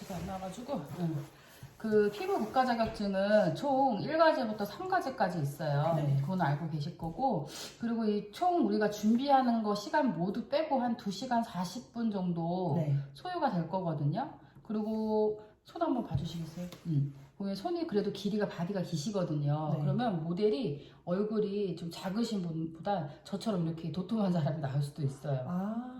글씨가 안 나와가지고 그 피부 국가 자격증은 총 1과제부터 3과제까지 있어요. 네. 그건 알고 계실 거고, 그리고 이 총 우리가 준비하는 거 시간 모두 빼고 한 2시간 40분 정도 네. 소요가 될 거거든요. 그리고 손 한번 봐주시겠어요? 보면 손이 그래도 길이가 바디가 기시거든요. 네. 그러면 모델이 얼굴이 좀 작으신 분보다 저처럼 이렇게 도톰한 사람이 나올 수도 있어요. 아,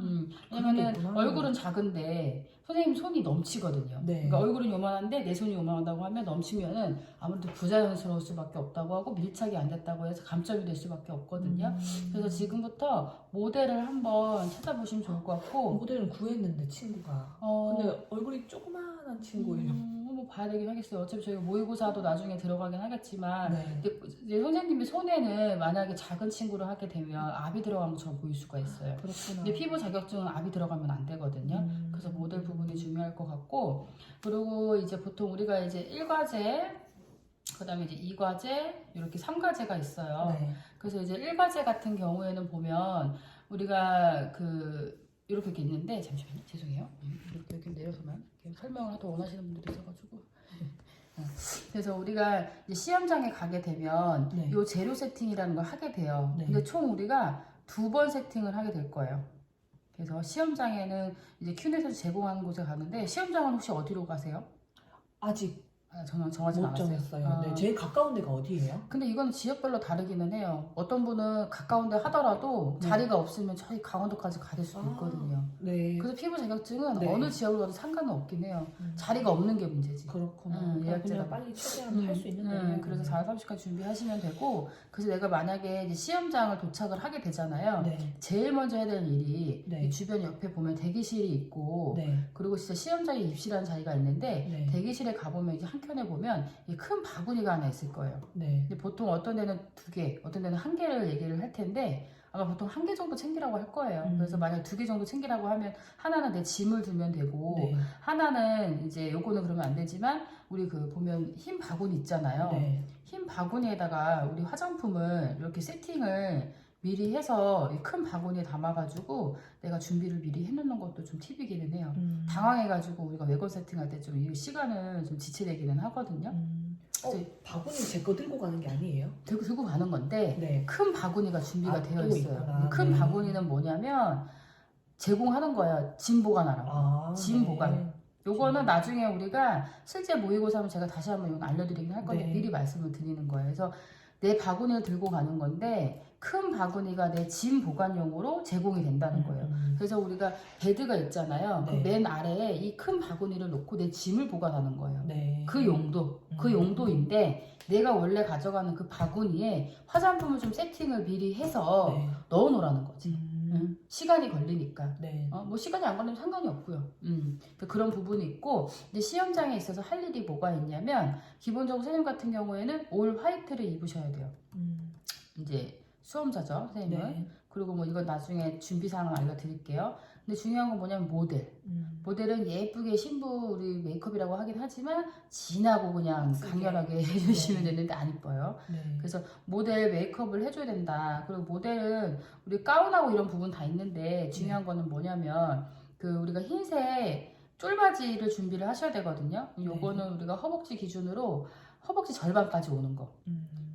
왜냐면은 있구나. 얼굴은 작은데 선생님 손이 넘치거든요. 네. 그러니까 얼굴은 요만한데 내 손이 요만하다고 하면 넘치면은 아무래도 부자연스러울 수밖에 없다고 하고 밀착이 안 됐다고 해서 감점이 될 수밖에 없거든요. 그래서 지금부터 모델을 한번 찾아보시면 좋을 것 같고, 모델은 구했는데 친구가. 근데 얼굴이 조그마한 친구예요. 한번 봐야 되긴 하겠어요. 어차피 저희가 모의고사도 나중에 들어가긴 하겠지만, 네. 근데 이제 선생님이 손에는 만약에 작은 친구를 하게 되면 압이 들어간 것처럼 보일 수가 있어요. 그렇구나. 근데 피부 자격증은 압이 들어가면 안 되거든요. 그래서 모델 부분이 중요할 것 같고, 그리고 이제 보통 우리가 이제 1과제, 그 다음에 이제 2과제, 이렇게 3과제가 있어요. 네. 그래서 이제 1과제 같은 경우에는 보면 우리가 이렇게 있는데, 잠시만요. 죄송해요. 이렇게 여기 내려서만 이렇게 설명을 더 원하시는 분들이 있어가지고. 그래서 우리가 이제 시험장에 가게 되면 네. 요 재료 세팅이라는 걸 하게 돼요. 네. 근데 총 우리가 2번 세팅을 하게 될 거예요. 그래서 시험장에는 이제 큐넷에서 제공하는 곳에 가는데, 시험장은 혹시 어디로 가세요? 아직 저는 정하지 못 않았어요. 정했어요. 네. 제일 가까운 데가 어디예요? 근데 이건 지역별로 다르기는 해요. 어떤 분은 가까운데 하더라도 네. 자리가 없으면 저희 강원도까지 가실 수도 있거든요. 네. 그래서 피부 자격증은 네. 어느 지역으로 가도 상관은 없긴 해요. 자리가 없는 게 문제지. 그렇구나. 예약제가. 그냥 빨리 최대한 할 수 있는 거예요. 그래서 4월 30일까지 준비하시면 되고, 그래서 내가 만약에 이제 시험장을 도착을 하게 되잖아요. 네. 제일 먼저 해야 될 일이 네. 이 주변 옆에 보면 대기실이 있고, 네. 그리고 진짜 시험장에 입실하는 자리가 있는데, 네. 대기실에 가보면 이제 한켠에 보면 이 큰 바구니가 하나 있을 거예요. 네. 근데 보통 어떤 데는 2개, 어떤 데는 1개를 얘기를 할 텐데, 아마 보통 1개 정도 챙기라고 할 거예요. 그래서 만약 2개 정도 챙기라고 하면 하나는 내 짐을 두면 되고, 네. 하나는 이제 요거는 그러면 안 되지만, 우리 보면 흰 바구니 있잖아요. 네. 흰 바구니에다가 우리 화장품을 이렇게 세팅을 미리 해서 이 큰 바구니에 담아가지고 내가 준비를 미리 해놓는 것도 좀 팁이기는 해요. 당황해가지고 우리가 외건 세팅할 때 좀 시간은 좀 지체되기는 하거든요. 바구니 제 거 들고 가는 게 아니에요? 들고 가는 건데, 네. 큰 바구니가 준비가 되어 또 있어요. 있구나. 큰 네. 바구니는 뭐냐면 제공하는 거야. 짐 보관하라고. 짐 네. 보관. 요거는 나중에 우리가 실제 모의고사 하면 제가 다시 한번 이건 알려드리긴 할 건데, 네. 미리 말씀을 드리는 거예요. 그래서 내 바구니를 들고 가는 건데, 큰 바구니가 내 짐 보관용으로 제공이 된다는 거예요. 그래서 우리가 베드가 있잖아요. 네. 그 맨 아래에 이 큰 바구니를 놓고 내 짐을 보관하는 거예요. 네. 그 용도인데, 내가 원래 가져가는 그 바구니에 화장품을 좀 세팅을 미리 해서 네. 넣어 놓으라는 거지. 시간이 걸리니까. 네. 뭐 시간이 안 걸리면 상관이 없고요. 그런 부분이 있고, 이제 시험장에 있어서 할 일이 뭐가 있냐면, 기본적으로 선생님 같은 경우에는 올 화이트를 입으셔야 돼요. 이제 수험자죠, 선생님은. 네. 그리고 뭐 이건 나중에 준비사항을 알려드릴게요. 근데 중요한 건 뭐냐면 모델은 예쁘게 신부 우리 메이크업이라고 하긴 하지만 진하고 그냥 강렬하게 해주시면 되는데 안 이뻐요. 네. 그래서 모델 메이크업을 해줘야 된다. 그리고 모델은 우리 가운하고 이런 부분 다 있는데, 중요한 거는 뭐냐면 우리가 흰색 쫄바지를 준비를 하셔야 되거든요. 요거는 우리가 허벅지 기준으로 허벅지 절반까지 오는 거.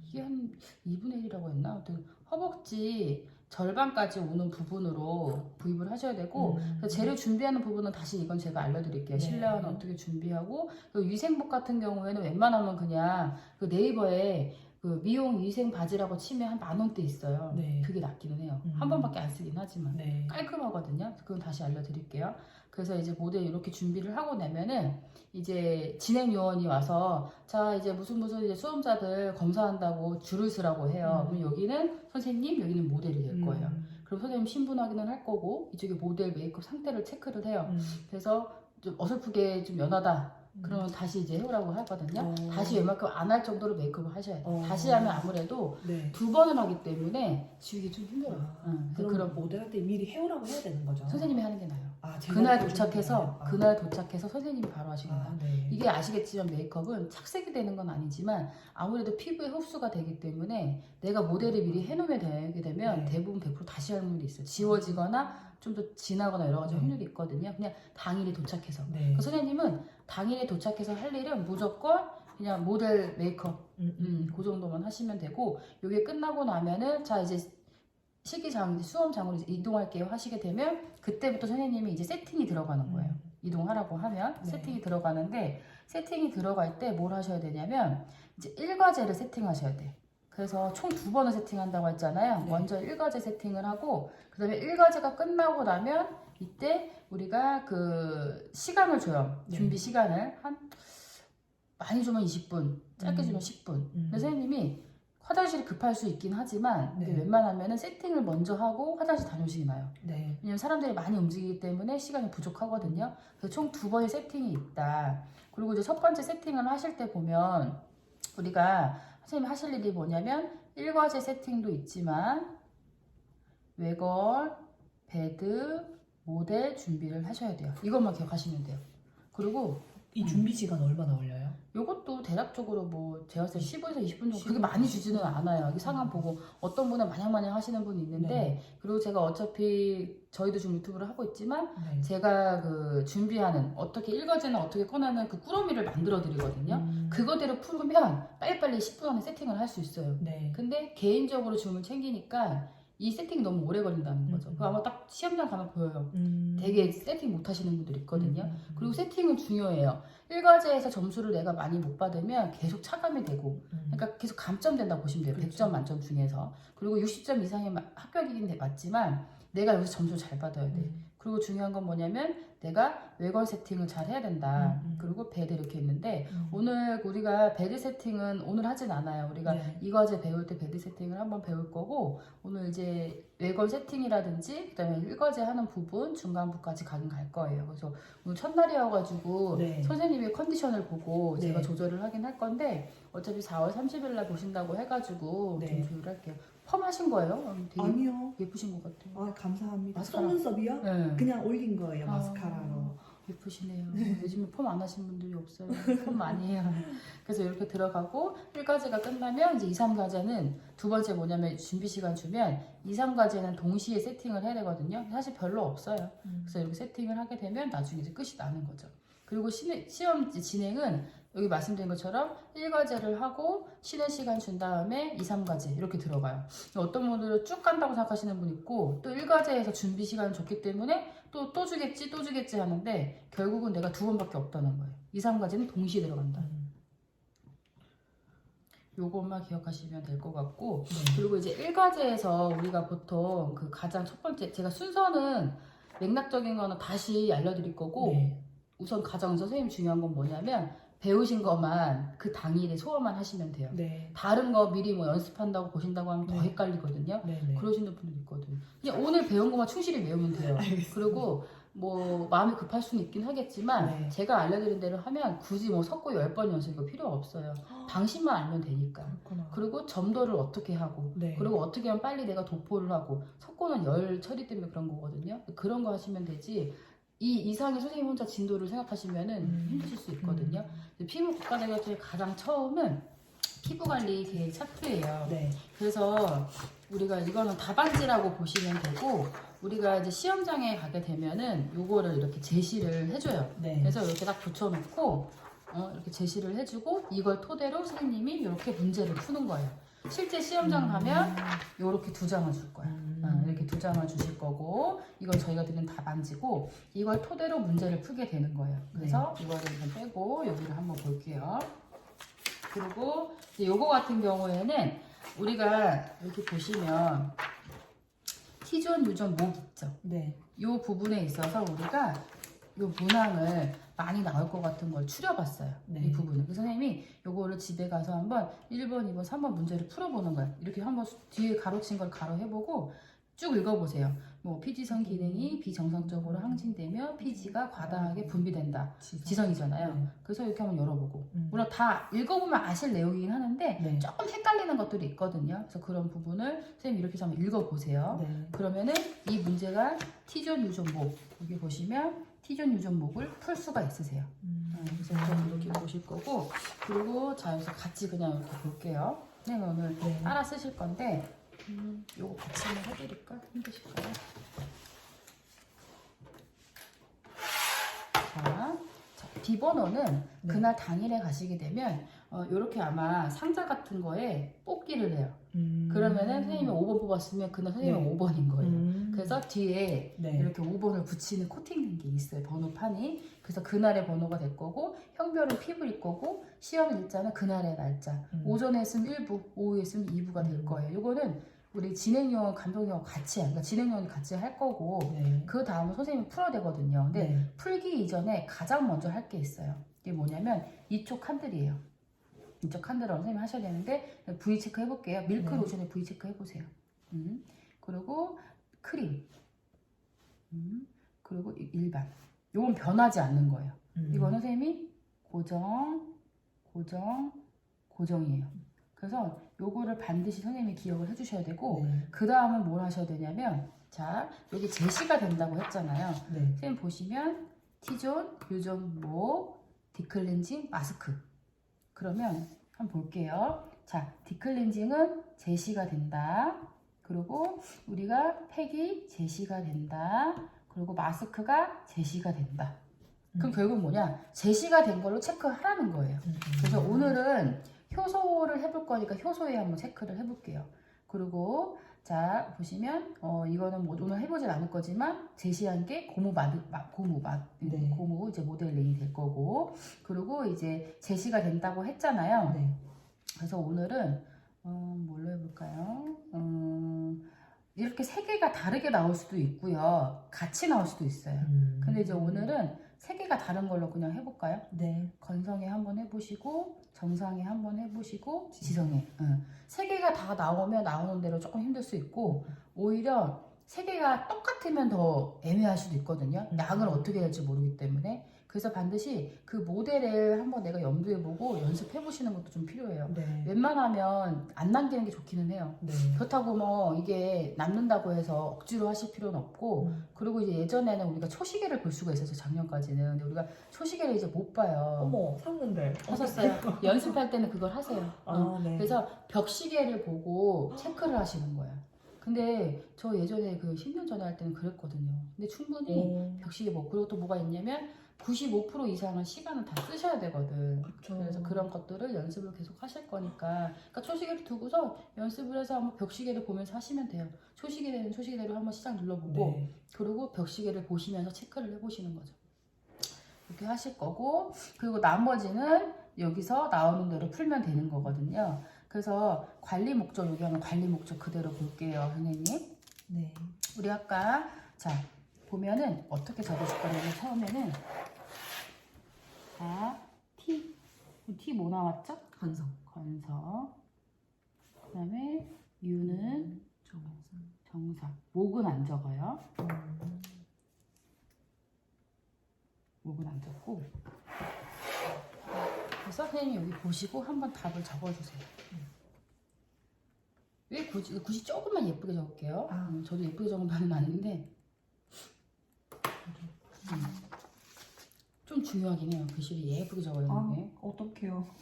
이게 한 2분의 1이라고 했나? 아무튼 허벅지 절반까지 오는 부분으로 구입을 하셔야 되고, 재료 준비하는 부분은 다시 이건 제가 알려드릴게요. 네. 실내화는 어떻게 준비하고, 위생복 같은 경우에는 웬만하면 그냥 네이버에 미용 위생 바지라고 치면 한 10,000원대 있어요. 네. 그게 낫기는 해요. 한 번밖에 안 쓰긴 하지만 네. 깔끔하거든요. 그건 다시 알려드릴게요. 그래서 이제 모델 이렇게 준비를 하고 나면은 이제 진행 요원이 와서, 자 이제 무슨 이제 수험자들 검사한다고 줄을 서라고 해요. 그럼 여기는 선생님, 여기는 모델이 될 거예요. 그럼 선생님 신분 확인을 할 거고, 이쪽에 모델 메이크업 상태를 체크를 해요. 그래서 좀 어설프게 좀 연하다, 그러면 다시 이제 해오라고 하거든요. 다시 웬만큼 안 할 정도로 메이크업을 하셔야 돼요. 다시 하면 아무래도 네. 2번을 하기 때문에 지우기 좀 힘들어요. 그럼 모델할 때 미리 해오라고 해야 되는 거죠? 선생님이 하는 게 나아요. 제가 그날 해주는 도착해서 거예요? 그날 도착해서 선생님이 바로 하시는 거예요. 네. 이게 아시겠지만 메이크업은 착색이 되는 건 아니지만 아무래도 피부에 흡수가 되기 때문에 내가 모델을 미리 해놓으면 되게 되면 네. 대부분 100% 다시 할 확률이 있어요. 지워지거나 좀 더 진하거나 여러 가지 네. 확률이 있거든요. 그냥 당일에 도착해서. 네. 선생님은 당일에 도착해서 할 일은 무조건 그냥 모델 메이크업 그 정도만 하시면 되고, 요게 끝나고 나면은 자 이제 수험장으로 이제 이동할게요 하시게 되면 그때부터 선생님이 이제 세팅이 들어가는 거예요. 이동하라고 하면 네. 세팅이 들어가는데, 세팅이 들어갈 때 뭘 하셔야 되냐면 이제 일과제를 세팅하셔야 돼. 그래서 총 2번을 세팅한다고 했잖아요. 네. 먼저 일과제 세팅을 하고, 그 다음에 일과제가 끝나고 나면 이때 우리가 그 시간을 줘요. 네. 준비 시간을 많이 주면 20분, 짧게 주면 10분. 근데 선생님이 화장실이 급할 수 있긴 하지만 네. 웬만하면 세팅을 먼저 하고 화장실 다녀오시기 나요. 네. 왜냐면 사람들이 많이 움직이기 때문에 시간이 부족하거든요. 그래서 총 2번의 세팅이 있다. 그리고 이제 첫 번째 세팅을 하실 때 보면 우리가 선생님이 하실 일이 뭐냐면 일과제 세팅도 있지만 외걸, 베드, 모델 준비를 하셔야 돼요. 이것만 기억하시면 돼요. 그리고 이 준비 시간 얼마나 걸려요? 요것도 대략적으로 뭐 제가 봤을 때 15에서 20분 정도, 15, 그렇게 많이 주지는 않아요. 여기 상황 보고 어떤 분은 마냥 하시는 분이 있는데, 네. 그리고 제가 어차피 저희도 지금 유튜브를 하고 있지만 네. 제가 그 준비하는 어떻게 일과제는 어떻게 꺼내는 그 꾸러미를 만들어 드리거든요. 그거대로 풀면 빨리빨리 10분 안에 세팅을 할 수 있어요. 네. 근데 개인적으로 줌을 챙기니까 이 세팅이 너무 오래 걸린다는 거죠. 그거 아마 딱 시험장 가면 보여요. 되게 세팅 못 하시는 분들 있거든요. 그리고 세팅은 중요해요. 일과제에서 점수를 내가 많이 못 받으면 계속 차감이 되고, 그러니까 계속 감점된다고 보시면 돼요. 그렇죠. 100점 만점 중에서. 그리고 60점 이상이 합격이긴 맞지만 내가 여기서 점수를 잘 받아야 돼. 그리고 중요한 건 뭐냐면 내가 외건 세팅을 잘 해야 된다. 그리고 베드 이렇게 있는데, 오늘 우리가 베드 세팅은 오늘 하진 않아요. 우리가 네. 이 과제 배울 때 베드 세팅을 한번 배울 거고, 오늘 이제 외건 세팅이라든지 그다음에 일과제 하는 부분 중간부까지 가긴 갈 거예요. 그래서 오늘 첫날이어가지고 네. 선생님의 컨디션을 보고 네. 제가 조절을 하긴 할 건데, 어차피 4월 30일 날 보신다고 해가지고 네. 좀 조율할게요. 펌 하신 거예요? 되게 아니요. 예쁘신 것 같아요. 아, 감사합니다. 마스카라. 속눈썹이요? 네. 그냥 올린 거예요, 마스카라로. 예쁘시네요. 요즘에 펌 안 하신 분들이 없어요. 펌 많이 해요. 그래서 이렇게 들어가고 1과제가 끝나면 이제 2, 3과제는 두 번째 뭐냐면 준비 시간 주면 2, 3과제는 동시에 세팅을 해야 되거든요. 사실 별로 없어요. 그래서 이렇게 세팅을 하게 되면 나중에 이제 끝이 나는 거죠. 그리고 시험 진행은 여기 말씀드린 것처럼 1과제를 하고 쉬는 시간 준 다음에 2, 3과제 이렇게 들어가요. 어떤 분들은 쭉 간다고 생각하시는 분 있고, 또 1과제에서 준비 시간을 줬기 때문에 또 주겠지 하는데 결국은 내가 2번밖에 없다는 거예요. 2, 3과제는 동시에 들어간다. 요것만 기억하시면 될 것 같고, 그리고 이제 1과제에서 우리가 보통 그 가장 첫 번째, 제가 순서는 맥락적인 거는 다시 알려드릴 거고, 네. 우선 가장 선생님 중요한 건 뭐냐면 배우신 것만 그 당일에 소화만 하시면 돼요. 네. 다른 거 미리 뭐 연습한다고 보신다고 하면 더 네. 헷갈리거든요. 네. 네. 그러시는 분들 있거든요. 그냥 오늘 배운 것만 충실히 외우면 돼요. 알겠습니다. 그리고 뭐 마음이 급할 수는 있긴 하겠지만 네. 제가 알려드린 대로 하면 굳이 뭐 섞고 10번 연습 이거 필요 없어요. 당신만 알면 되니까. 그렇구나. 그리고 점도를 어떻게 하고, 네. 그리고 어떻게 하면 빨리 내가 도포를 하고, 석고는 열 처리 때문에 그런 거거든요. 그런 거 하시면 되지, 이 이상의 선생님 혼자 진도를 생각하시면은 힘드실 수 있거든요. 피부 국가대학교의 가장 처음은 피부 관리 계획 차트예요. 네. 그래서 우리가 이거는 답안지라고 보시면 되고, 우리가 이제 시험장에 가게 되면은 요거를 이렇게 제시를 해줘요. 네. 그래서 이렇게 딱 붙여놓고 이렇게 제시를 해주고, 이걸 토대로 선생님이 이렇게 문제를 푸는 거예요. 실제 시험장 가면 이렇게 2장을 줄 거야. 이렇게 2장을 주실 거고, 이건 저희가 드린 답안지고, 이걸 토대로 문제를 풀게 되는 거예요. 그래서 이거를 좀 빼고 여기를 한번 볼게요. 그리고 이제 요거 같은 경우에는 우리가 이렇게 보시면 T존, U존, 목 있죠. 네. 요 부분에 있어서 우리가 요 문항을 많이 나올 것 같은 걸 추려봤어요. 네. 이 부분을. 그래서 선생님이 요거를 집에 가서 한번 1번, 2번, 3번 문제를 풀어보는 거예요. 이렇게 한번 뒤에 가로친 걸 가로해보고 쭉 읽어보세요. 뭐 피지선 기능이 비정상적으로 항진되며 피지가 과다하게 분비된다. 지성이잖아요. 네. 그래서 이렇게 한번 열어보고. 물론 다 읽어보면 아실 내용이긴 하는데 네. 조금 헷갈리는 것들이 있거든요. 그래서 그런 부분을 선생님 이렇게 해서 한번 읽어보세요. 네. 그러면은 이 문제가 T존, U존, 목, 여기 보시면 T존, U존, 목을 풀 수가 있으세요. 그래서 이렇게 보실 거고, 그리고 자 여기서 같이 그냥 이렇게 볼게요. 선생님 오늘 네. 따라 쓰실 건데 요거 같이 한번 해드릴까? 힘드실까요? 자, 비번호는 네. 그날 당일에 가시게 되면 이렇게 아마 상자 같은 거에 뽑기를 해요. 그러면은 선생님이 5번 뽑았으면 그날 선생님은 네. 5번인 거예요. 그래서 뒤에 네. 이렇게 5번을 붙이는 코팅된 게 있어요. 번호판이. 그래서 그날의 번호가 될 거고 형별은 피부일 거고 시험 일자는 그날의 날짜. 오전에 했으면 1부, 오후에 했으면 2부가 될 거예요. 이거는 우리 진행요원, 감독요원 같이 그러니까 진행요원이 같이 할 거고 네. 그 다음은 선생님이 풀어야 되거든요. 근데 네. 풀기 이전에 가장 먼저 할 게 있어요. 이게 뭐냐면 이쪽 칸들이에요. 이쪽 칸들을 선생님이 하셔야 되는데 V 체크 해볼게요. 밀크 네. 로션에 V 체크 해보세요. 그리고 크림. 그리고 일반. 요건 변하지 않는 거예요. 이건 선생님이 고정, 고정, 고정이에요. 그래서 요거를 반드시 선생님이 기억을 해주셔야 되고 네. 그 다음은 뭘 하셔야 되냐면 자 여기 제시가 된다고 했잖아요. 네. 선생님 보시면 T존, U존, 목, 디클렌징, 마스크. 그러면 한번 볼게요. 자, 디클렌징은 제시가 된다. 그리고 우리가 팩이 제시가 된다. 그리고 마스크가 제시가 된다. 그럼 결국 뭐냐? 제시가 된 걸로 체크하라는 거예요. 그래서 오늘은 효소를 해볼 거니까 효소에 한번 체크를 해볼게요. 그리고 자 보시면 이거는 뭐 오늘 해보진 않을 거지만 제시한 게 고무 네. 고무 이제 모델링이 될 거고 그리고 이제 제시가 된다고 했잖아요. 네. 그래서 오늘은 뭘로 해볼까요? 이렇게 세 개가 다르게 나올 수도 있고요. 같이 나올 수도 있어요. 근데 이제 오늘은 세 개가 다른 걸로 그냥 해볼까요? 네. 건성에 한번 해보시고 정상에 한번 해보시고 지성에 세 개가 다 나오면 나오는 대로 조금 힘들 수 있고 오히려 세 개가 똑같으면 더 애매할 수도 있거든요. 양을 어떻게 할지 모르기 때문에 그래서 반드시 그 모델을 한번 내가 염두해보고 연습해보시는 것도 좀 필요해요. 네. 웬만하면 안 남기는 게 좋기는 해요. 네. 그렇다고 뭐 이게 남는다고 해서 억지로 하실 필요는 없고 그리고 이제 예전에는 우리가 초시계를 볼 수가 있었어요. 작년까지는. 근데 우리가 초시계를 이제 못 봐요. 어머, 샀는데. 하셨어요. 연습할 때는 그걸 하세요. 아, 네. 그래서 벽시계를 보고 체크를 하시는 거예요. 근데 저 예전에 그 10년 전에 할 때는 그랬거든요. 근데 충분히 벽시계 보고 그리고 또 뭐가 있냐면 95% 이상은 시간을 다 쓰셔야 되거든. 그쵸. 그래서 그런 것들을 연습을 계속 하실 거니까. 그러니까 초시계를 두고서 연습을 해서 한번 벽시계를 보면서 하시면 돼요. 초시계는 초시계대로 한번 시작 눌러보고 네. 그리고 벽시계를 보시면서 체크를 해보시는 거죠. 이렇게 하실 거고 그리고 나머지는 여기서 나오는 대로 풀면 되는 거거든요. 그래서 관리 목적 여기 하면 관리 목적 그대로 볼게요, 선생님. 네. 우리 아까 자 보면은 어떻게 적으실 거냐면 처음에는 자 T 뭐 나왔죠? 건성. 건성. 그다음에 U는 정상. 목은 안 적어요. 목은 안 적고. 그래서 선생님이 여기 보시고 한번 답을 적어주세요. 왜 굳이 조금만 예쁘게 적을게요. 저도 예쁘게 적은 바는 아닌데 좀 중요하긴 해요. 글씨를 예쁘게 적어야 되는 게. 어떡해요.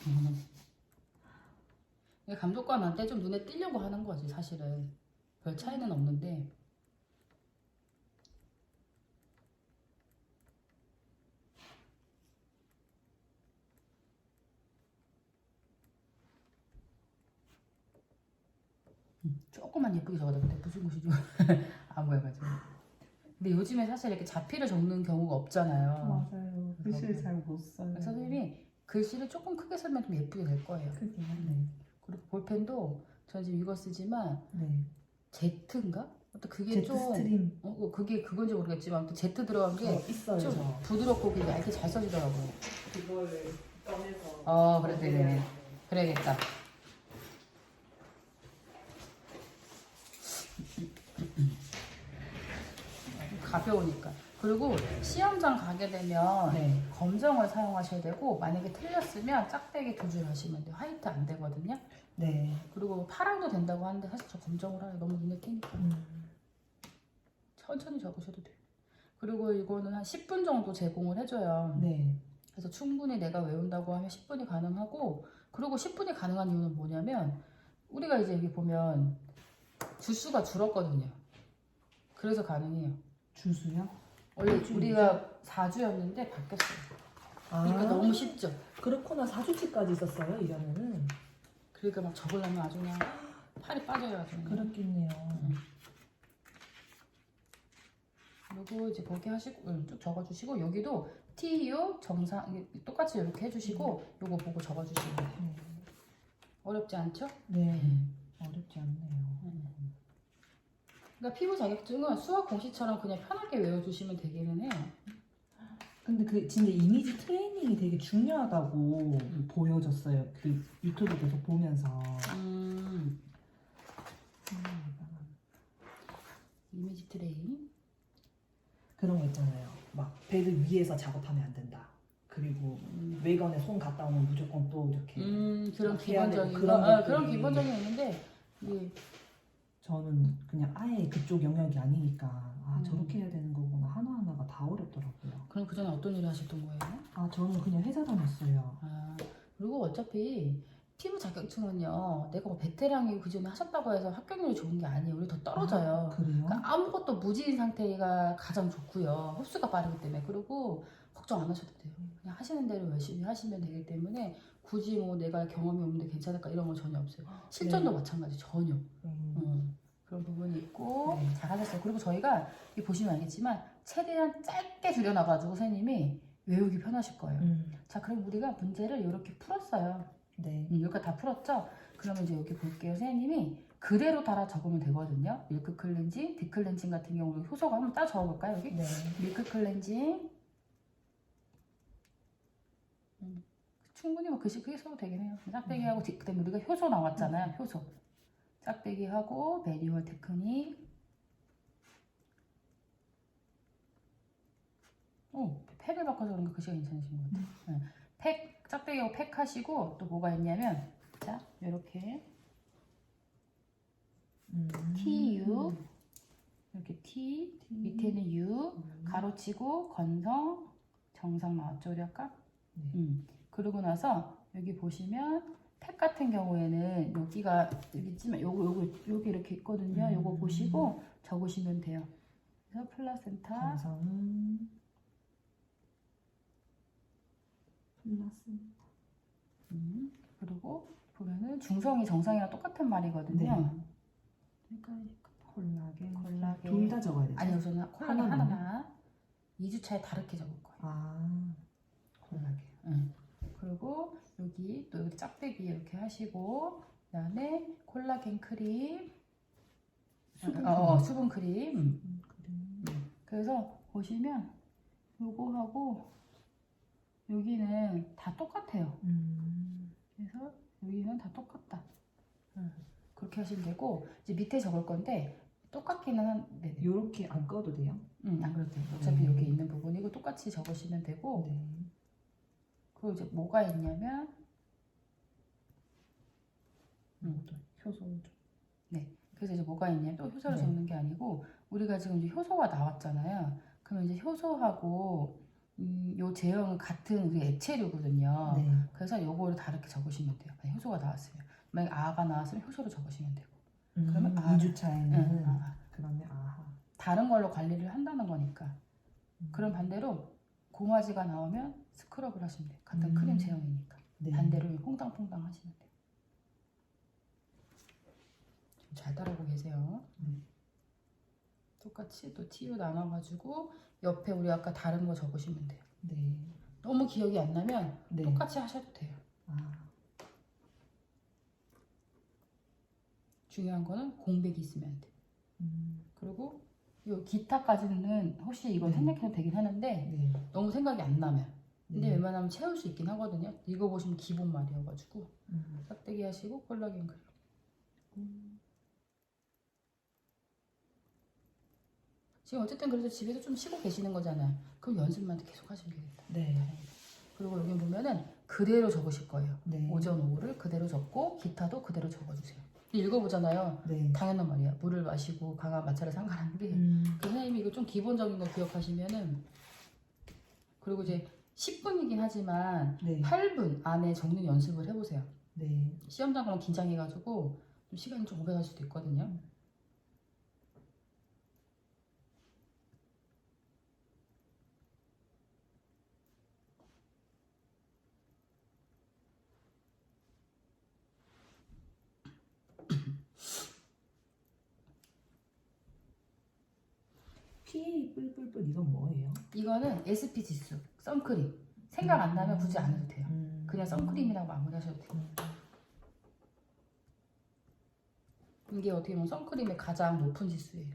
감독과 나한테 좀 눈에 띄려고 하는 거지 사실은. 별 차이는 없는데 조금만 예쁘게 적어야 되는데 무슨 곳이 좀 안 보여가지고. 근데 요즘에 사실 이렇게 자필을 적는 경우가 없잖아요. 맞아요. 글씨를 잘 못 써요. 그래서 선생님이 글씨를 조금 크게 쓰면 좀 예쁘게 될 거예요. 크게. 네. 그리고 볼펜도 전 지금 이거 쓰지만 네. Z인가? 또 그게 제트 좀 스트림. 그게 그건지 모르겠지만 또 Z 들어간 게 있어요. 좀 저. 부드럽고 그게 얇게 잘 써지더라고요. 그거를 꺼내서. 그래. 그래야겠다. 가벼우니까. 그리고 시험장 가게 되면 네. 검정을 사용하셔야 되고 만약에 틀렸으면 짝대기 두 줄 하시면 돼요. 화이트 안 되거든요. 네. 그리고 파랑도 된다고 하는데 사실 저 검정으로 하요. 너무 눈에 띄니까. 천천히 적으셔도 돼요. 그리고 이거는 한 10분 정도 제공을 해줘요. 네. 그래서 충분히 내가 외운다고 하면 10분이 가능하고 그리고 10분이 가능한 이유는 뭐냐면 우리가 이제 여기 보면 주수가 줄었거든요. 그래서 가능해요. 주수요? 원래 우리가 4주였는데 바뀌었어요. 그러니까 너무 쉽죠. 그렇구나. 4주치까지 있었어요, 이러면은. 그러니까 막 적으려면 아주 그냥 팔이 빠져요. 아주 그냥. 그렇겠네요. 그리고 이제 거기 하시고 쭉 적어주시고 여기도 TU 정상 이게 똑같이 이렇게 해주시고 요거 보고 적어주시면 돼요. 어렵지 않죠? 네. 어렵지 않네요. 그러니까 피부 자격증은 수학 공식처럼 그냥 편하게 외워주시면 되기는 해요. 근데 그 진짜 이미지 트레이닝이 되게 중요하다고 보여졌어요. 그 유튜브 계속 보면서. 이미지 트레이닝. 그런 거 있잖아요. 막 베드 위에서 작업하면 안 된다. 그리고 외관에 손 갔다 오면 무조건 또 이렇게. 그런 기본적인 그런 거, 것들이. 그런 기본적인 게 있는데 예. 저는 그냥 아예 그쪽 영역이 아니니까 저렇게 해야 되는 거구나. 하나하나가 다 어렵더라고요. 그럼 그 전에 어떤 일을 하셨던 거예요? 저는 그냥 회사 다녔어요. 그리고 어차피 피부 자격증은요, 내가 뭐 베테랑이고 그 전에 하셨다고 해서 합격률이 좋은 게 아니에요. 우리 더 떨어져요. 그래요? 그러니까 아무것도 무지인 상태가 가장 좋고요. 흡수가 빠르기 때문에. 그리고 걱정 안 하셔도 돼요. 그냥 하시는 대로 열심히 하시면 되기 때문에 굳이 뭐 내가 경험이 없는데 괜찮을까 이런 건 전혀 없어요. 실전도 마찬가지 전혀. 그런 부분이 있고 잘하셨어요. 그리고 저희가 이 보시면 알겠지만 최대한 짧게 줄여놔가지고 선생님이 외우기 편하실 거예요. 자, 그럼 우리가 문제를 이렇게 풀었어요. 네. 여기까지 다 풀었죠? 그러면 이제 여기 볼게요. 선생님이 그대로 따라 적으면 되거든요. 밀크 클렌징, 딥클렌징 같은 경우는 효소가 한번 따라 적어볼까요? 여기? 네. 밀크 클렌징. 충분히 뭐 글씨 크게 써도 되긴 해요. 짝대기하고 그다음에 우리가 효소 나왔잖아요. 효소. 짝대기하고 매뉴얼 테크닉. 팩을 바꿔서 그런가 글씨가 괜찮으신 것 같아요. 팩, 짝대기하고 팩 하시고 또 뭐가 있냐면 자, 이렇게 TU 이렇게 T 밑에는 U 가로치고 건성 정상 나왔죠 우리 아까? 그러고 나서 여기 보시면 팩 같은 경우에는 여기가 여기 있지만 요기 이렇게 있거든요. 요거 보시고 적으시면 돼요. 그래서 플라센타 건성은 그리고 보면은 중성이 정상이랑 똑같은 말이거든요. 콜라겐 둘 다 적어야 되죠? 아니 우선은 콜라겐 하나만 2주차에 다르게 적을 거예요. 콜라겐. 그리고 여기 또 여기 짝대기 이렇게 하시고 그다음에 콜라겐 크림 수분 크림. 그래서 보시면 요거하고 여기는 다 똑같아요. 그래서 여기는 다 똑같다. 그렇게 하시면 되고 이제 밑에 적을 건데 똑같기는 한데 요렇게 안 꺼도 돼요? 안 그래도 돼요. 어차피 여기 있는 부분이고 똑같이 적으시면 되고 그리고 이제 뭐가 있냐면 효소. 네. 그래서 이제 뭐가 있냐면 또 효소를 적는 게 아니고 우리가 지금 이제 효소가 나왔잖아요. 그러면 이제 효소하고 요 제형은 같은 우리 액체류거든요. 그래서 요거를 다르게 적으시면 돼요. 효소가 나왔으면 만약 아가 나왔으면 효소를 적으시면 되고 그러면 2주차에는 그러면 다른 걸로 관리를 한다는 거니까 그럼 반대로 공화지가 나오면 스크럽을 하시면 돼요. 같은 크림 제형이니까 반대로 퐁당퐁당 하시면 돼요. 좀 잘 따라오고 계세요. 똑같이 또 TU 나눠가지고 옆에 우리 아까 다른 거 적으시면 돼요. 너무 기억이 안 나면 똑같이 하셔도 돼요. 중요한 거는 공백이 있으면 돼요. 그리고 요 기타까지는 혹시 이건 생략해도 되긴 하는데 너무 생각이 안 나면 근데 웬만하면 채울 수 있긴 하거든요. 이거 보시면 기본 말이어가지고 짝대기 하시고 콜라겐 그리고 지금 어쨌든 그래서 집에서 좀 쉬고 계시는 거잖아요. 그럼 연습만 계속 하시면 되겠다. 그리고 여기 보면은 그대로 적으실 거예요. 오전 오후를 그대로 적고 기타도 그대로 적어주세요. 읽어보잖아요. 당연한 말이야. 물을 마시고 강한 마찰을 상관하는 게 그 선생님이 이거 좀 기본적인 거 기억하시면은 그리고 이제 10분이긴 하지만 8분 안에 적는 연습을 해보세요. 시험장 그럼 긴장해가지고 좀 시간이 좀 오래 갈 수도 있거든요. PA 뿔뿔뿔 이건 뭐예요? 이거는 SP 지수, 선크림. 생각 안 나면 굳이 안 해도 돼요. 그냥 선크림이라고 마무리하셔도 돼요. 이게 어떻게 보면 선크림의 가장 높은 지수예요.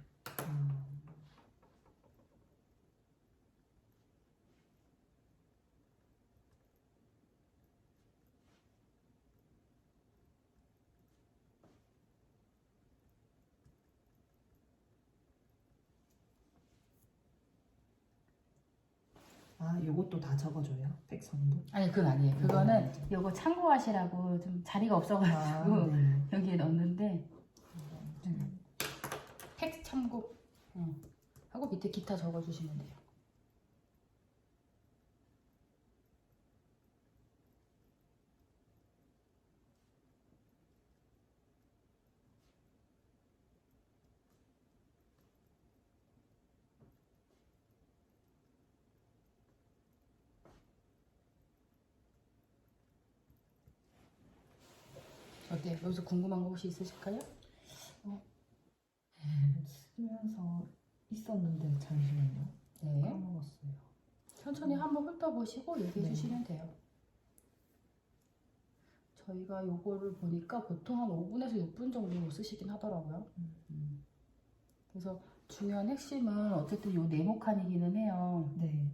아, 요것도 다 적어줘요? 팩 성분? 아니 그건 아니에요. 그거는 요거 참고하시라고 좀 자리가 없어가지고 아, 네. 여기에 넣었는데 텍스트 참고 하고 밑에 기타 적어주시면 돼요. 어때요? 여기서 궁금한 거 혹시 있으실까요? 쓰면서 있었는데 잠시만요. 네. 까먹었어요. 천천히 한번 훑어보시고 얘기해 네. 주시면 돼요. 저희가 요거를 보니까 보통 한 5분에서 6분 정도 쓰시긴 하더라고요. 그래서 중요한 핵심은 어쨌든 요 네모칸이기는 해요. 네.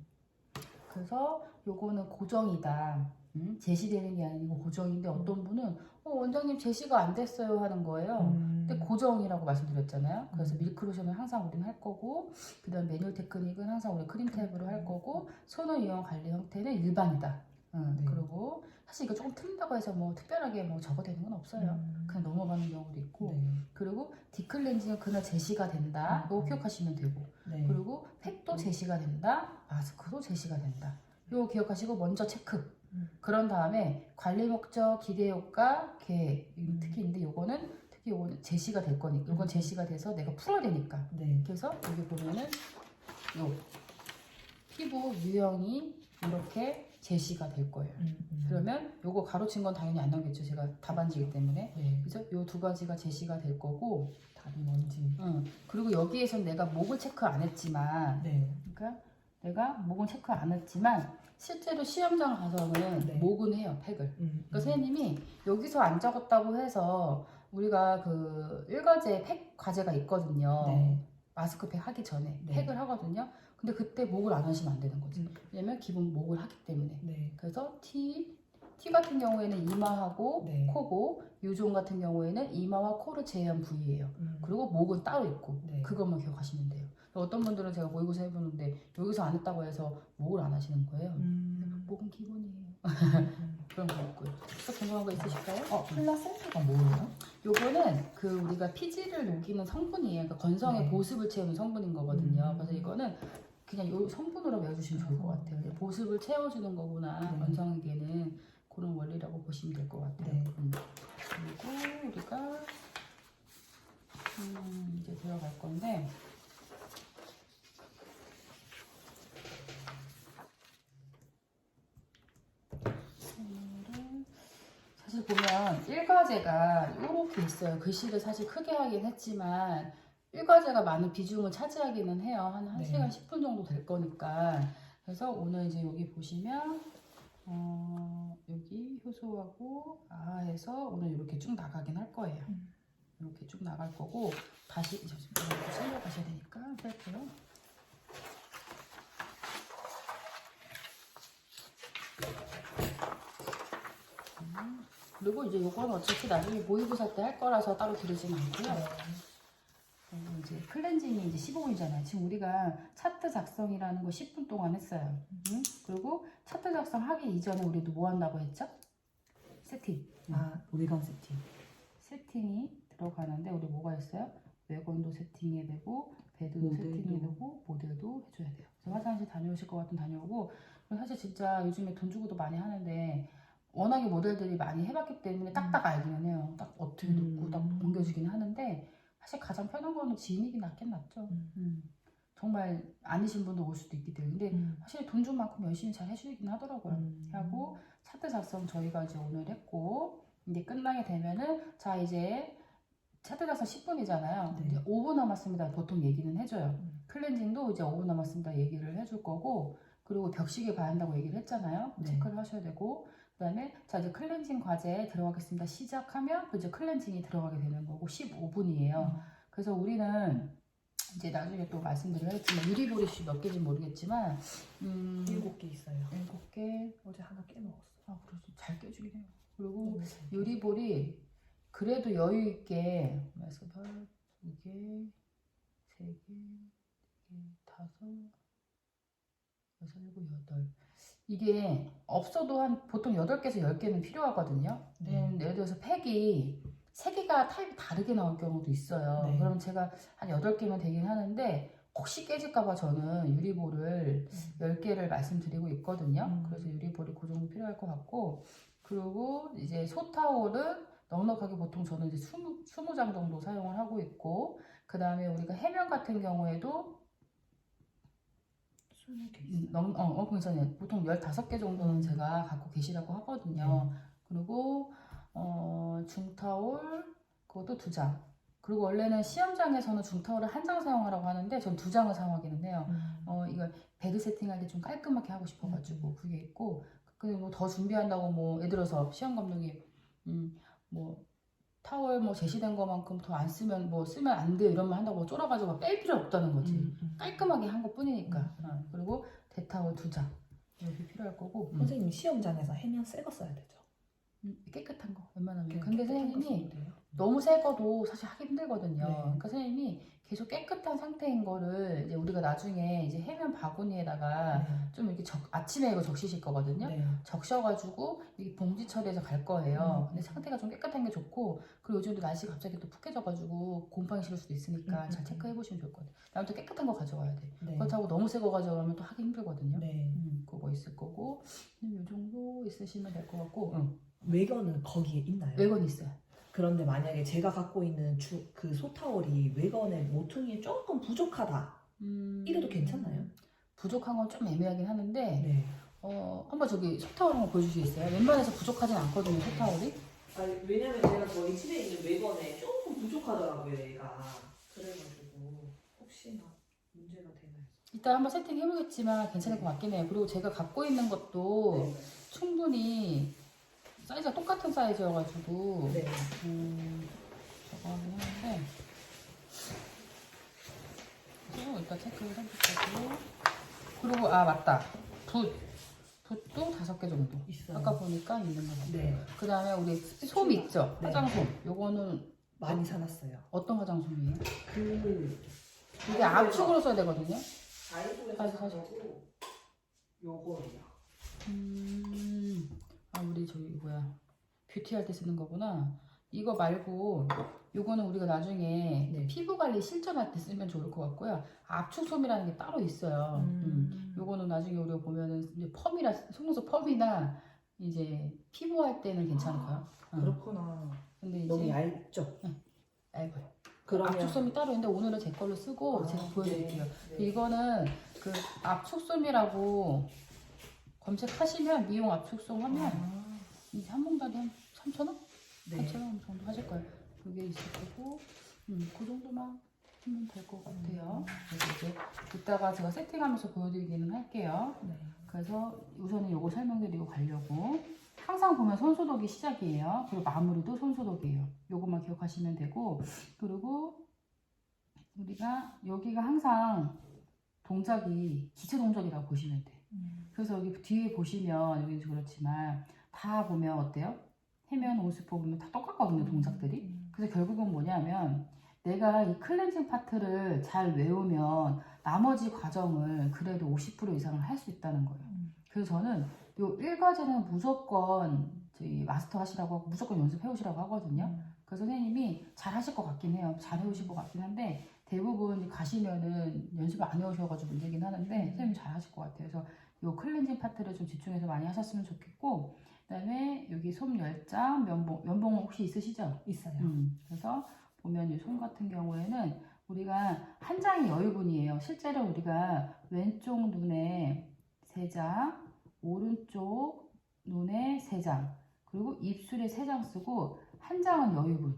그래서 요거는 고정이다. 제시되는 게 아니고 고정인데 어떤 분은 원장님 제시가 안 됐어요 하는 거예요. 근데 고정이라고 말씀드렸잖아요. 그래서 밀크로션은 항상 우리는 할 거고, 그 다음 매뉴얼 테크닉은 항상 우리 크림 탭으로 할 거고, 손을 이용 관리 형태는 일반이다. 네. 그리고 사실 이거 조금 틀린다고 해서 뭐 특별하게 뭐 적어되는 건 없어요. 그냥 넘어가는 경우도 있고, 네. 그리고 딥클렌징은 그날 제시가 된다. 이거 기억하시면 되고, 네. 그리고 팩도 제시가 된다. 마스크도 제시가 된다. 이거 기억하시고 먼저 체크. 그런 다음에 관리 목적, 기대 효과, 계획. 특히 요거는 제시가 될 거니까. 이건 제시가 돼서 내가 풀어야 되니까. 네. 그래서 여기 보면은 요 피부 유형이 이렇게 제시가 될 거예요. 그러면 요거 가로친 건 당연히 안 나오겠죠. 제가 답안지기 때문에. 네. 그죠? 요 두 가지가 제시가 될 거고. 답이 뭔지. 그리고 여기에선 내가 목을 체크 안 했지만, 네. 그러니까 내가 목은 체크 안 했지만 실제로 시험장 가서는 네. 목은 해요, 팩을. 그러니까 선생님이 여기서 안 적었다고 해서 우리가 그 일과제 팩 과제가 있거든요. 네. 마스크팩 하기 전에 네. 팩을 하거든요. 근데 그때 목을 안 하시면 안 되는 거지. 왜냐면 기본 목을 하기 때문에. 네. 그래서 T 같은 경우에는 이마하고 네. 코고, 유종 같은 경우에는 이마와 코를 제외한 부위예요. 그리고 목은 따로 있고, 네. 그것만 기억하시면 돼요. 어떤 분들은 제가 모의고사 해보는데 여기서 안 했다고 해서 목을 안 하시는 거예요. 목은 기본이에요. 그런 거 있고요. 또 궁금한 거 있으실까요? 플라센타가 뭐예요? 요거는 그 우리가 피지를 녹이는 성분이에요. 그러니까 건성의 네. 보습을 채우는 성분인 거거든요. 그래서 이거는 그냥 요 성분으로 외워주시면 좋을 것 같아요. 보습을 채워주는 거구나. 네. 건성에게는 그런 원리라고 보시면 될 것 같아요. 네. 그리고 우리가 이제 들어갈 건데 사실 보면 일과제가 이렇게 있어요. 글씨를 사실 크게 하긴 했지만 일과제가 많은 비중을 차지하기는 해요. 한 1시간 10분 정도 될 거니까. 그래서 오늘 이제 여기 보시면 여기 효소하고 해서 오늘 이렇게 쭉 나가긴 할 거예요. 이렇게 쭉 나갈 거고 다시 잠시만요. 이렇게 실려 가셔야 되니까 뺄게요. 그리고 이제 요거는 어차피 나중에 모의고사 때 할 거라서 따로 들으진 않고요. 이제 클렌징이 이제 15분이잖아요. 지금 우리가 차트 작성이라는 거 10분 동안 했어요. 그리고 차트 작성하기 이전에 우리도 뭐 한다고 했죠? 세팅. 외관 세팅. 세팅이 들어가는데 우리 뭐가 있어요? 외관도 세팅해야 되고 베드도 세팅해야 되고 모델도 해줘야 돼요. 그래서 화장실 다녀오실 것 같으면 다녀오고 사실 진짜 요즘에 돈 주고도 많이 하는데 워낙에 모델들이 많이 해봤기 때문에 딱딱 알기는 해요. 딱 어떻게 놓고 딱 옮겨주기는 하는데 사실 가장 편한 거는 지인이긴 낫긴 낫죠. 정말 아니신 분도 올 수도 있기 때문에 근데 사실 돈 준 만큼 열심히 잘 해주긴 하더라고요. 하고 차트 작성 저희가 이제 오늘 했고 이제 끝나게 되면은 자 이제 차트 작성 10분이잖아요. 네. 이제 5분 남았습니다. 보통 얘기는 해줘요. 클렌징도 이제 5분 남았습니다 얘기를 해줄 거고, 그리고 벽시계 봐야 한다고 얘기를 했잖아요. 네. 체크를 하셔야 되고, 그다음에 자 이제 클렌징 과제 들어가겠습니다 시작하면 이제 클렌징이 들어가게 되는 거고 15분이에요. 그래서 우리는 이제 나중에 또 말씀드리겠지만 유리볼이 몇 개인지 모르겠지만 7개 있어요. 7개. 어제 하나 깨먹었어. 아 그래서 잘 깨주긴 해요. 그리고 유리볼이 그래도 여유 있게 그래서 2개, 3개, 4개, 5, 6, 7, 8 이게 없어도 한 보통 8개에서 10개는 필요하거든요. 예를 들어서 팩이 3개가 타입이 다르게 나올 경우도 있어요. 네. 그러면 제가 한 8개면 되긴 하는데 혹시 깨질까봐 저는 유리볼을 10개를 말씀드리고 있거든요. 그래서 유리볼이 그 정도 필요할 것 같고, 그리고 이제 소타올은 넉넉하게 보통 저는 이제 20장 정도 사용을 하고 있고, 그 다음에 우리가 해면 같은 경우에도 20개 괜찮아요. 보통 15개 정도는 제가 갖고 계시라고 하거든요. 그리고 중타올 그것도 2장. 그리고 원래는 시험장에서는 중타올을 1장 사용하라고 하는데 전 2장을 사용하기는 해요. 이거 베드 세팅할 때 좀 깔끔하게 하고 싶어가지고 그게 있고, 그리고 더 준비한다고 뭐 예를 들어서 시험 감독이 뭐 타월 뭐 제시된 것만큼 더 안 쓰면 뭐 쓰면 안 돼 이런 말 한다고 쫄아가지고 뺄 필요 없다는 거지. 깔끔하게 한 것 뿐이니까. 그리고 대타월 2장 여기 필요할 거고. 선생님 시험장에서 해면 새 거 써야 되죠. 깨끗한 거 웬만하면. 깨끗한 근데 거 선생님이 써도 돼요? 너무 새 거도 사실 하기 힘들거든요. 네. 그러니까 선생님이 계속 깨끗한 상태인 거를 이제 우리가 나중에 이제 해면 바구니에다가 좀 이렇게 아침에 이거 적시실 거거든요. 네. 적셔가지고 이게 봉지 처리해서 갈 거예요. 근데 상태가 좀 깨끗한 게 좋고, 그리고 요즘도 날씨가 갑자기 또 푹해져가지고 곰팡이 실을 수도 있으니까 잘 체크해 보시면 좋을 것 같아요. 다음에 또 깨끗한 거 가져와야 돼. 네. 그렇다고 너무 새 거 가져가면 또 하기 힘들거든요. 네. 그거 있을 거고, 이 정도 있으시면 될 것 같고. 외건은 거기에 있나요? 외건 있어요. 그런데 만약에 제가 갖고 있는 그 소타월이 외건의 모퉁이에 조금 부족하다. 이래도 괜찮나요? 부족한 건 좀 애매하긴 하는데, 네. 한번 저기 소타올 한번 보여주시겠어요? 웬만해서 부족하진 않거든요, 소타올이. 아니, 왜냐면 제가 저희 집에 있는 외건에 조금 부족하더라고요, 얘가. 그래가지고 혹시나 문제가 되나요? 일단 한번 세팅해보겠지만 괜찮을 것 같긴 해요. 그리고 제가 갖고 있는 것도 충분히 사이즈가 똑같은 사이즈여가지고 네. 저거 하긴 하는데, 그래서 일단 체크를 해보고. 그리고 맞다, 붓도 5개 정도 있어요. 아까 보니까 있는 거 같아요. 네. 그 다음에 우리 솜 있죠? 네. 화장솜. 요거는 많이 사놨어요. 어떤 화장솜이에요? 그 이게 압축으로 써야 되거든요. 다이소에서 산 거고 요거예요. 우리 저기 뷰티 할 때 쓰는 거구나. 이거 말고 요거는 우리가 나중에 네. 피부 관리 실전할 때 쓰면 좋을 것 같고요. 압축솜이라는 게 따로 있어요. 요거는 나중에 우리가 보면은 이제 속눈썹 펌이나 이제 피부 할 때는 괜찮을까요? 그렇구나. 근데 이제 너무 얇죠? 얇아요. 그러면 압축솜이 따로 있는데 오늘은 제 걸로 쓰고 제가 보여드릴게요. 네. 이거는 그 압축솜이라고 검색하시면 미용 압축솜 하면 이제 한 몽달이 한 3,000원? 네. 3,000원 정도 하실 거예요. 그게 있을 거고, 그 정도만 하면 될 것 같아요. 그래서 이제 이따가 제가 세팅하면서 보여드리기는 할게요. 네. 그래서 우선은 요거 설명드리고 가려고. 항상 보면 손소독이 시작이에요. 그리고 마무리도 손소독이에요. 요것만 기억하시면 되고, 그리고 우리가 여기가 항상 동작이 기초 동작이라고 보시면 돼요. 그래서 여기 뒤에 보시면 여기는 그렇지만 다 보면 어때요? 해면 온스포 보면 다 똑같거든요, 동작들이. 그래서 결국은 뭐냐면 내가 이 클렌징 파트를 잘 외우면 나머지 과정을 그래도 50% 이상을 할 수 있다는 거예요. 그래서 저는 요 1과제는 무조건 저희 마스터 하시라고 하고 무조건 연습해 오시라고 하거든요. 그래서 선생님이 잘 하실 것 같긴 해요. 잘 해오실 것 같긴 한데 대부분 가시면은 연습을 안 해오셔가지고 문제긴 하는데 선생님이 잘 하실 것 같아요. 그래서 요 클렌징 파트를 좀 집중해서 많이 하셨으면 좋겠고, 그 다음에 여기 솜 10장, 면봉 혹시 있으시죠? 있어요. 그래서 보면 이 솜 같은 경우에는 우리가 한 장이 여유분이에요. 실제로 우리가 왼쪽 눈에 3장, 오른쪽 눈에 3장, 그리고 입술에 3장 쓰고 한 장은 여유분.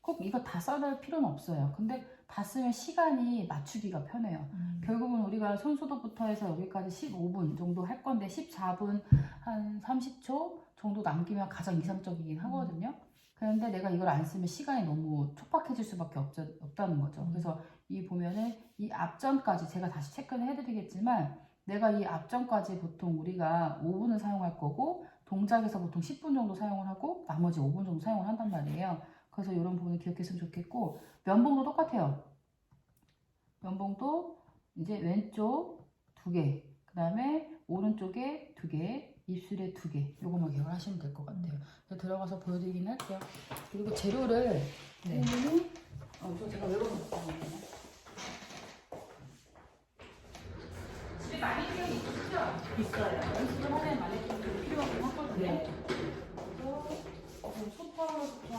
꼭 이거 다 써낼 필요는 없어요. 근데 다 쓰면 시간이 맞추기가 편해요. 결국은 우리가 손소독부터 해서 여기까지 15분 정도 할 건데 14분 한 30초 정도 남기면 가장 이상적이긴 하거든요. 그런데 내가 이걸 안 쓰면 시간이 너무 촉박해질 수밖에 없다는 거죠. 그래서 이 보면은 이 앞전까지 제가 다시 체크를 해드리겠지만 내가 이 앞전까지 보통 우리가 5분을 사용할 거고 동작에서 보통 10분 정도 사용을 하고 나머지 5분 정도 사용을 한단 말이에요. 그래서 이런 부분을 기억했으면 좋겠고 면봉도 똑같아요. 면봉도 이제 왼쪽 2개, 그 다음에 오른쪽에 2개, 입술에 2개 요거만 기억을 하시면 될 것 같아요. 그래서 들어가서 보여드리긴 할게요. 그리고 재료를 네. 저 제가 외워놓을게요. 집에 마네킹 있으시죠? 있어요. 연습을 하는 마네킹이 필요하긴 하거든요. 네. 그래서 소파부터